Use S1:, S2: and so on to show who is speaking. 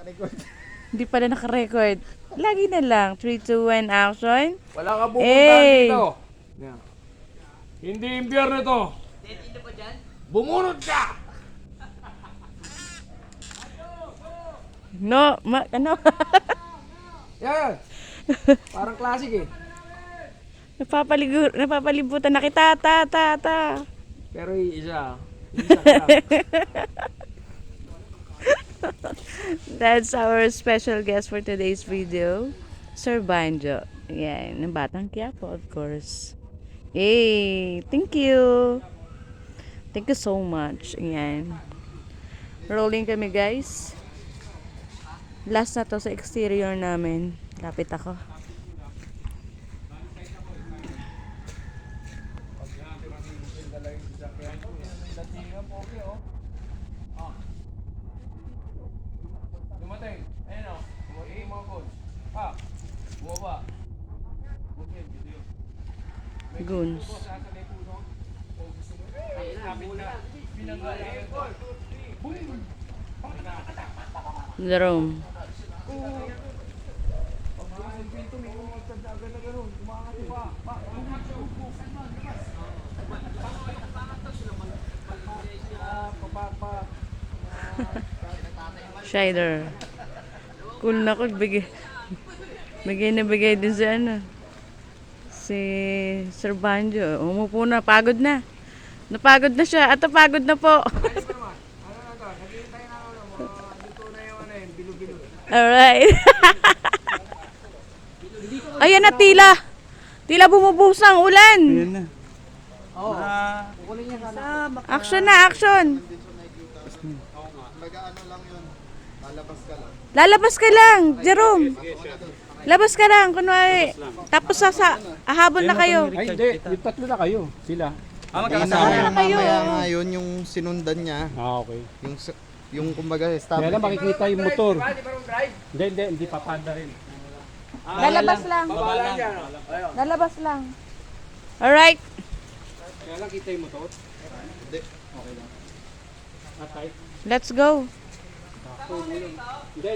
S1: naka-record.
S2: Hindi pala naka-record. Lagi na lang. 3, 2, 1, action.
S3: Wala ka pupuntahan
S2: Hey!
S3: dito. Yan. Hindi impyerno to. Bumunot ka!
S2: No, ano?
S3: Yan. Parang classic eh.
S2: Napapalibutan na kita. Ta.
S3: Pero isa. Isa ka lang.
S2: That's our special guest for today's video, Sir Banjo. Yan, ng Batang Quiapo, of course. Hey, thank you. Thank you so much. Yan. Rolling kami, guys. Last na to sa exterior namin. Lapit ako.
S3: Dumating. Ayan o. Bumagay mga gold. Ha? Bumaba. Bukid.
S2: Goons. Jerome. Shider. Cool na cool. Bigay din si si Sir Banjo. Umupo na. Pagod na. Napagod na siya. At napagod na po. Alright. Ayan na, tila. Tila bumubuhos ang ulan.
S1: Ayan na.
S2: Action na, action.
S1: Nag-ano lang yun. Lalabas ka lang.
S2: Lalabas ka lang, Jerome. Labas ka lang, kunwari. Tapos ahabol na kayo.
S3: Ay, hindi. Yung tatlo na kayo. Sila.
S2: Magkakasama kayo.
S1: Mamaya nga yun yung sinundan niya.
S3: Okay.
S1: Yung kumbaga stop.
S3: Kaya lang makikita yung motor. Hindi papanda rin.
S2: Lalabas lang. Lalabas lang. Alright.
S3: Kaya lang kita yung motor.
S1: Hindi.
S3: Okay lang. Atay.
S2: Let's go.
S3: Hindi.